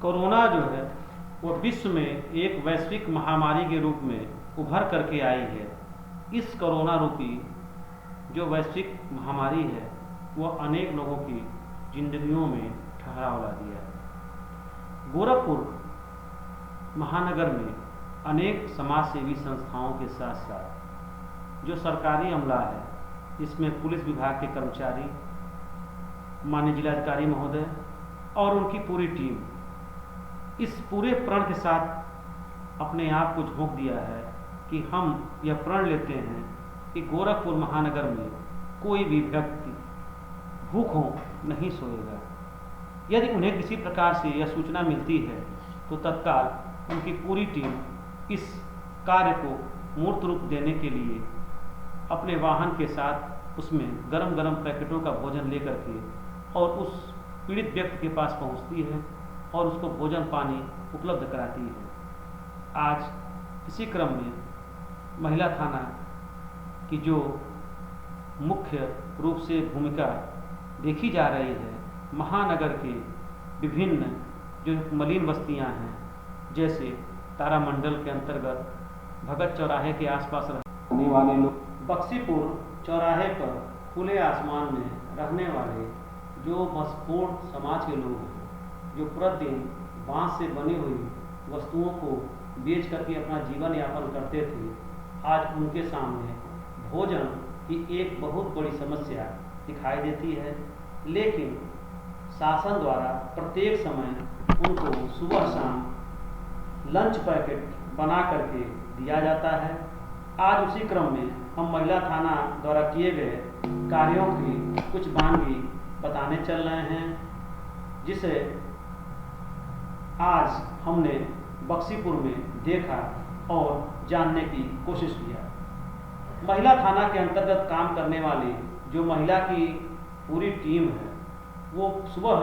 Corona जो है वो विश्व में एक वैश्विक महामारी के रूप में उभर करके आई है। इस कोरोना रूपी जो वैश्विक महामारी है वो अनेक लोगों की जिंदगियों में ठहराव ला दिया है। गोरखपुर महानगर में अनेक समाज सेवी संस्थाओं के साथ साथ जो सरकारी अमला है, इसमें पुलिस विभाग के कर्मचारी, माननीय जिलाधिकारी महोदय और उनकी पूरी टीम इस पूरे प्रण के साथ अपने आप को झोंक दिया है कि हम यह प्रण लेते हैं कि गोरखपुर महानगर में कोई भी व्यक्ति भूखों नहीं सोएगा। यदि उन्हें किसी प्रकार से यह सूचना मिलती है तो तत्काल उनकी पूरी टीम इस कार्य को मूर्त रूप देने के लिए अपने वाहन के साथ उसमें गरम गरम पैकेटों का भोजन लेकर के और उस पीड़ित व्यक्ति के पास पहुंचती है और उसको भोजन पानी उपलब्ध कराती है। आज इसी क्रम में महिला थाना की जो मुख्य रूप से भूमिका देखी जा रही है, महानगर के विभिन्न जो मलिन बस्तियां हैं, जैसे तारामंडल के अंतर्गत भगत चौराहे के आसपास रहने वाले लोग, बक्सीपुर चौराहे पर खुले आसमान में रहने वाले जो मसफोड़ समाज के लोग हैं, जो प्रतिदिन बांस से बनी हुई वस्तुओं को बेच करके अपना जीवन यापन करते थे, आज उनके सामने भोजन की एक बहुत बड़ी समस्या दिखाई देती है। लेकिन शासन द्वारा प्रत्येक समय उनको सुबह शाम लंच पैकेट बना करके दिया जाता है। आज उसी क्रम में हम महिला थाना द्वारा किए गए कार्यों की कुछ बानगी बताने चल रहे हैं, जिसे आज हमने बक्सीपुर में देखा और जानने की कोशिश किया। महिला थाना के अंतर्गत काम करने वाली जो महिला की पूरी टीम है, वो सुबह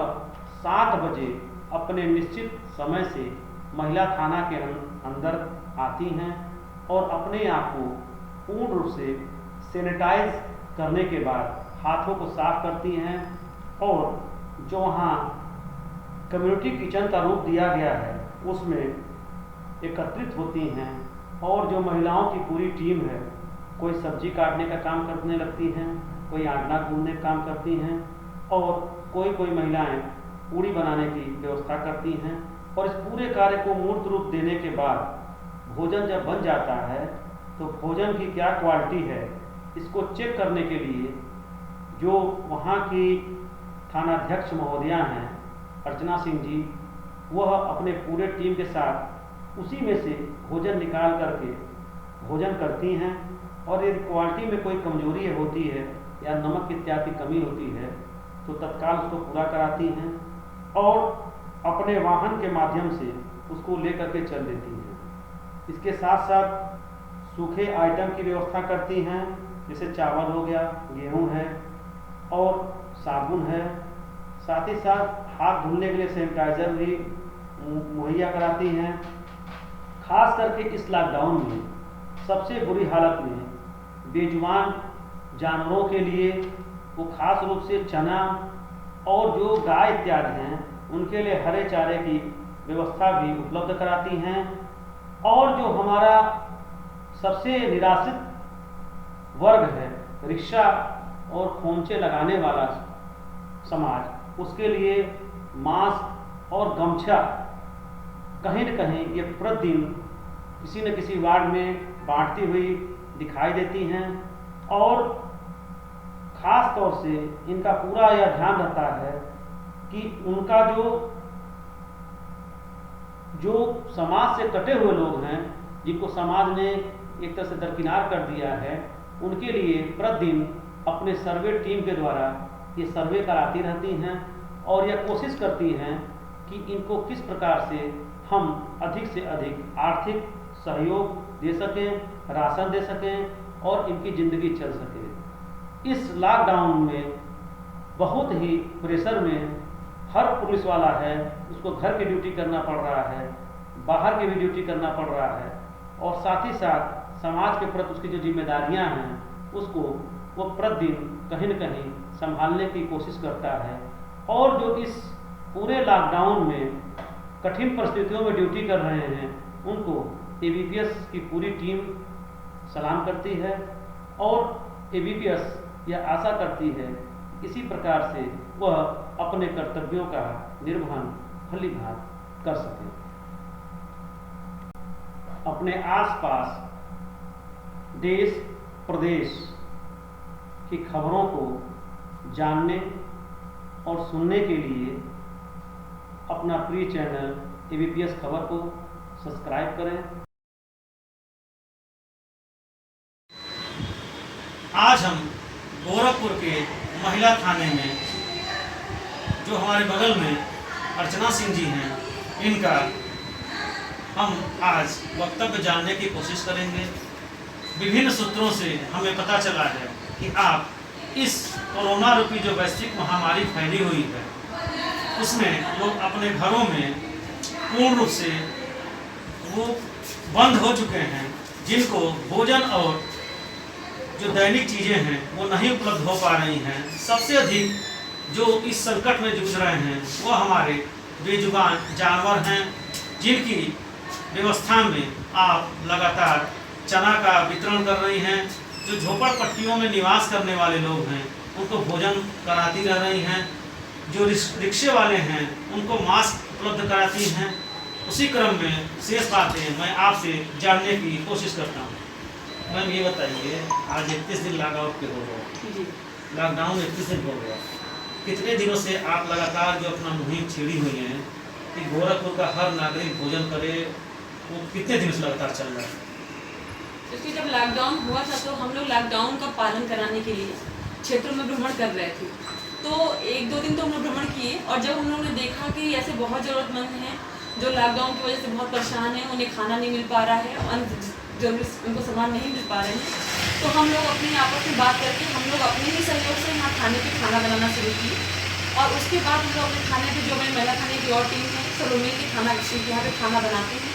7 बजे अपने निश्चित समय से महिला थाना के अंदर आती हैं और अपने आप को पूर्ण रूप से सैनिटाइज करने के बाद हाथों को साफ करती हैं और जो वहाँ कम्युनिटी किचन का रूप दिया गया है उसमें एकत्रित होती हैं और जो महिलाओं की पूरी टीम है, कोई सब्जी काटने का काम करने लगती हैं, कोई आटना गूंदने का काम करती हैं और कोई महिलाएं पूड़ी बनाने की व्यवस्था करती हैं। और इस पूरे कार्य को मूर्त रूप देने के बाद भोजन जब बन जाता है तो भोजन की क्या क्वालिटी है, इसको चेक करने के लिए जो वहाँ की थानाध्यक्ष महोदया हैं अर्चना सिंह जी, वह अपने पूरे टीम के साथ उसी में से भोजन निकाल करके भोजन करती हैं और यदि क्वालिटी में कोई कमजोरी होती है या नमक इत्यादि कमी होती है तो तत्काल उसको पूरा कराती हैं और अपने वाहन के माध्यम से उसको लेकर के चल देती हैं। इसके साथ साथ सूखे आइटम की व्यवस्था करती हैं, जैसे चावल हो गया, गेहूं है और साबुन है। साथ ही साथ हाथ धुलने के लिए सैनिटाइजर भी मुहैया कराती हैं। खास करके इस लॉकडाउन में सबसे बुरी हालत में बेजुबान जानवरों के लिए वो खास रूप से चना और जो गाय इत्यादि हैं उनके लिए हरे चारे की व्यवस्था भी उपलब्ध कराती हैं। और जो हमारा सबसे निराश्रित वर्ग है, रिक्शा और खोमचे लगाने वाला समाज, उसके लिए मास्क और गमछा कहीं न कहीं ये प्रतिदिन किसी न किसी वार्ड में बांटती हुई दिखाई देती हैं और खास तौर से इनका पूरा यह ध्यान रहता है कि उनका जो समाज से कटे हुए लोग हैं, जिनको समाज ने एक तरह से दरकिनार कर दिया है, उनके लिए प्रतिदिन अपने सर्वे टीम के द्वारा ये सर्वे कराती रहती हैं और यह कोशिश करती हैं कि इनको किस प्रकार से हम अधिक से अधिक आर्थिक सहयोग दे सकें, राशन दे सकें और इनकी ज़िंदगी चल सके। इस लॉकडाउन में बहुत ही प्रेशर में हर पुलिस वाला है, उसको घर की ड्यूटी करना पड़ रहा है, बाहर की भी ड्यूटी करना पड़ रहा है और साथ ही साथ समाज के प्रति उसकी जो जिम्मेदारियां हैं उसको वो प्रतिदिन कहीं न कहीं संभालने की कोशिश करता है। और जो इस पूरे लॉकडाउन में कठिन परिस्थितियों में ड्यूटी कर रहे हैं उनको एबीपीएस की पूरी टीम सलाम करती है और एबीपीएस यह आशा करती है इसी प्रकार से वह अपने कर्तव्यों का निर्वहन भलीभांति कर सके। अपने आसपास देश प्रदेश की खबरों को जानने और सुनने के लिए अपना प्रिय चैनल एबीपीएस खबर को सब्सक्राइब करें। आज हम गोरखपुर के महिला थाने में जो हमारे बगल में अर्चना सिंह जी हैं, इनका हम आज वक्तव्य जानने की कोशिश करेंगे। विभिन्न सूत्रों से हमें पता चला है कि आप इस कोरोना रूपी जो वैश्विक महामारी फैली हुई है उसमें लोग अपने घरों में पूर्ण रूप से वो बंद हो चुके हैं, जिनको भोजन और जो दैनिक चीज़ें हैं वो नहीं उपलब्ध हो पा रही हैं। सबसे अधिक जो इस संकट में जूझ रहे हैं वो हमारे बेजुबान जानवर हैं, जिनकी व्यवस्था में आप लगातार चना का वितरण कर रही हैं। जो झोपड़पट्टियों में निवास करने वाले लोग हैं उनको भोजन कराती रह रही हैं। जो रिक्शे वाले हैं उनको मास्क उपलब्ध कराती हैं। उसी क्रम में शेष बातें मैं आपसे जानने की कोशिश करता हूँ। मैम ये बताइए, आज 31 दिन लॉकआउट के हो गए, लॉकडाउन 31 दिन हो गया, कितने दिनों से आप लगातार जो अपना मुहिम छेड़ी हुई है कि गोरखपुर का हर नागरिक भोजन करे, वो कितने दिन से लगातार चल रहा है? क्योंकि जब लॉकडाउन हुआ था तो हम लोग लॉकडाउन का पालन कराने के लिए क्षेत्रों में भ्रमण कर रहे थे। तो 1-2 दिन तो हम लोग भ्रमण किए और जब हम लोगों ने देखा कि ऐसे बहुत ज़रूरतमंद हैं जो लॉकडाउन की वजह से बहुत परेशान हैं, उन्हें खाना नहीं मिल पा रहा है और जरूरी उनको सामान नहीं मिल पा रहे हैं, तो हम लोग अपनी आपस में बात करके हम लोग अपने ही सहयोग से यहाँ खाने पे खाना बनाना शुरू किए। और उसके बाद हम लोग अपने खाने पे जो मेरी महिला खाने की और टीम है सब मिल के खाना यहाँ पे खाना बनाते हैं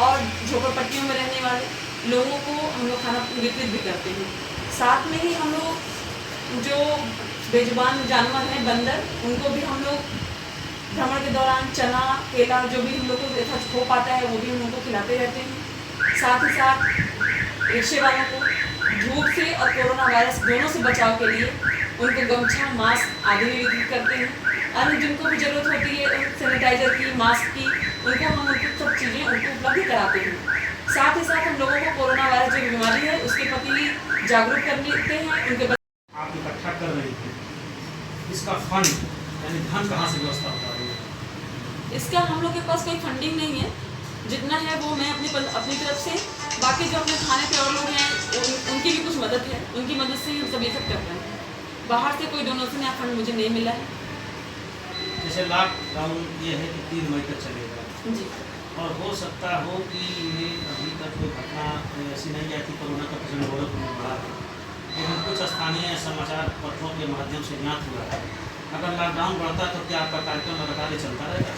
और झोपड़पट्टियों में रहने वाले लोगों को हम लोग खाना वितरित भी करते हैं। साथ में ही हम लोग जो बेजुबान जानवर हैं बंदर, उनको भी हम लोग भ्रमण के दौरान चना केला जो भी हम लोग को यथार्थ हो पाता है वो भी हम उनको खिलाते रहते हैं। साथ ही साथ रिक्शे वालों को धूप से और कोरोना वायरस दोनों से बचाव के लिए उनको गमछा मास्क आदि भी वितरित करते हैं। अन्य जिनको भी ज़रूरत होती है सैनिटाइजर की, मास्क की, उनको हम उनको सब चीज़ें उनको उपलब्ध कराते हैं। साथ ही साथ हम लोगों को कोरोना वायरस जो बीमारी है उसके प्रति जागरूक करते हैं। उनके आप इकट्ठा कर रही हैं, इसका फंड यानी धन कहाँ से व्यवस्था होता है? इसका हम लोग के पास कोई फंडिंग नहीं है, जितना है वो मैं अपनी तरफ से, बाकी जो अपने खाने पे और लोग हैं उनकी भी कुछ मदद है, उनकी मदद से ही हम सब ये सब कर रहे हैं। बाहर से कोई डोनेशन या फंड मुझे नहीं मिला है। जैसे लॉकडाउन ये है कि 3 मई तक चलेगा जी, और हो सकता हो कि ये अभी तक कोई घटना ऐसी नहीं आई थी कोरोना का प्रचंड गोरखपुर में बढ़ा है, लेकिन कुछ स्थानीय समाचार पत्रों के माध्यम से ज्ञात हुआ है। अगर लॉकडाउन बढ़ता है तो क्या आपका कार्यक्रम लगातार चलता रहेगा?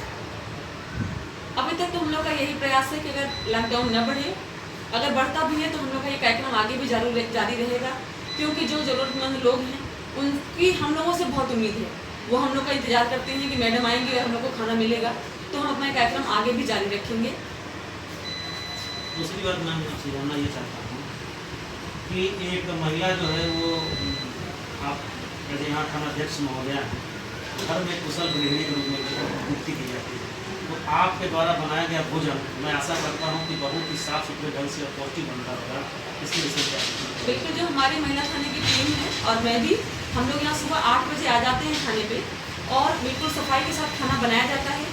अभी तक तो हम लोग का यही प्रयास है कि अगर लॉकडाउन न बढ़े, अगर बढ़ता भी है तो हम लोग का ये कार्यक्रम आगे भी जारी रहेगा, क्योंकि जो ज़रूरतमंद लोग हैं उनकी हम लोगों से बहुत उम्मीद है। वो हम लोग का इंतजार करते हैं कि मैडम आएंगी और हम लोग को खाना मिलेगा, तो हम अपना कार्यक्रम आगे भी जारी रखेंगे। दूसरी बात मैं आपसे जानना ये चाहता हूँ कि एक महिला जो है वो आप जैसे यहाँ थानाध्यक्ष महोदया हैं, घर में कुशल गृहिणी के रूप में नियुक्ति की जाती है, तो आपके द्वारा बनाया गया भोजन मैं आशा करता हूँ कि बहुत ही साफ सुथरे ढंग से और पौष्टिक बनता होगा। इसकी विशेष क्या? बिल्कुल, जो हमारी महिला थाने की टीम है और मैं भी, हम लोग यहाँ सुबह 8 बजे आ जाते हैं खाने पे और बिल्कुल सफाई के साथ खाना बनाया जाता है।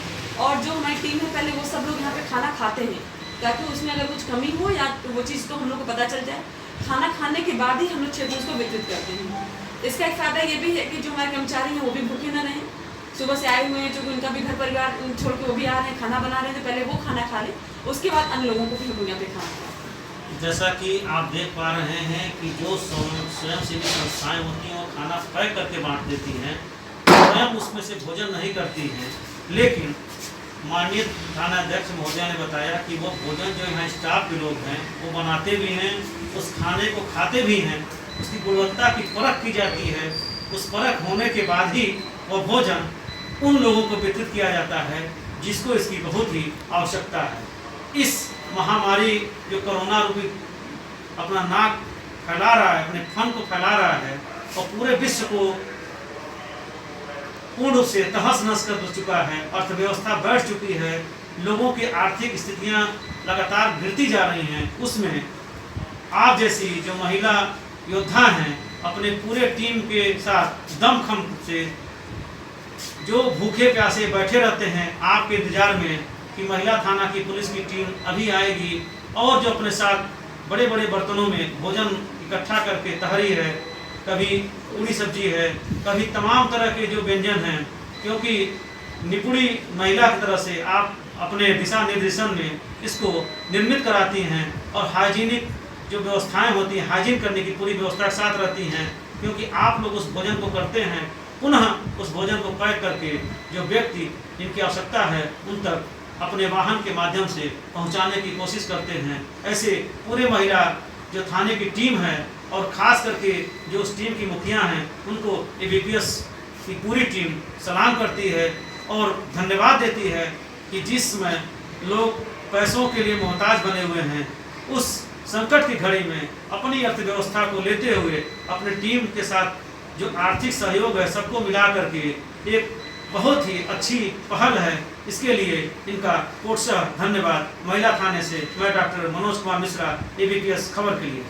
और जो हमारी टीम है पहले वो सब लोग यहाँ पे खाना खाते हैं, ताकि उसमें अगर कुछ कमी हो या वो चीज़ तो हम लोग को पता चल जाए। खाना खाने के बाद ही हम लोग क्षेत्र उसको वितरित करते हैं। इसका एक फ़ायदा ये भी है कि जो हमारे कर्मचारी हैं वो भी भूखे न रहें। सुबह से आए हुए हैं, जो उनका भी घर परिवार छोड़ के वो भी आ रहे हैं, खाना बना रहे हैं, तो पहले वो खाना खा लें, उसके बाद अन्य लोगों को भी हम यहाँ पे खाना खिलाएं। जैसा कि आप देख पा रहे हैं कि जो स्वयंसेवी संस्थाएं होती हैं वो खाना पैक करके बांट देती हैं, स्वयं उसमें से भोजन नहीं करती हैं, लेकिन माननीय थानाध्यक्ष महोदया ने बताया कि वो भोजन जो यहाँ स्टाफ के लोग हैं वो बनाते भी हैं, उस खाने को खाते भी हैं, उसकी गुणवत्ता की परख की जाती है। उस परख होने के बाद ही वो भोजन उन लोगों को वितरित किया जाता है जिसको इसकी बहुत ही आवश्यकता है। इस महामारी जो कोरोना रूपी अपना नाक फैला रहा है, अपने फन को फैला रहा है और पूरे विश्व को पूर्ण रूप से तहस नहस कर चुका है, अर्थव्यवस्था बैठ चुकी है, लोगों की आर्थिक स्थितियां लगातार गिरती जा रही हैं, उसमें आप जैसी जो महिला योद्धा हैं अपने पूरे टीम के साथ दमखम से जो भूखे प्यासे बैठे रहते हैं आपके इंतजार में कि महिला थाना की पुलिस की टीम अभी आएगी, और जो अपने साथ बड़े बड़े बर्तनों में भोजन इकट्ठा करके तहरी है, कभी पूरी सब्जी है, कभी तमाम तरह के जो व्यंजन हैं, क्योंकि निपुणी महिला की तरह से आप अपने दिशा निर्देशन में इसको निर्मित कराती हैं और हाइजीनिक जो व्यवस्थाएं होती हैं, हाइजीन करने की पूरी व्यवस्था के साथ रहती हैं, क्योंकि आप लोग उस भोजन को करते हैं, पुनः उस भोजन को पैक करके जो व्यक्ति जिनकी आवश्यकता है उन तक अपने वाहन के माध्यम से पहुंचाने की कोशिश करते हैं। ऐसे पूरे महिला जो थाने की टीम है और ख़ास करके जो उस टीम की मुखिया हैं उनको ABPS की पूरी टीम सलाम करती है और धन्यवाद देती है कि जिसमें लोग पैसों के लिए मोहताज बने हुए हैं, उस संकट की घड़ी में अपनी अर्थव्यवस्था को लेते हुए अपने टीम के साथ जो आर्थिक सहयोग है सबको मिला करके एक बहुत ही अच्छी पहल है। इसके लिए इनका कोटशः धन्यवाद। महिला थाने से मैं डॉक्टर मनोज कुमार मिश्रा, ABPS खबर के लिए।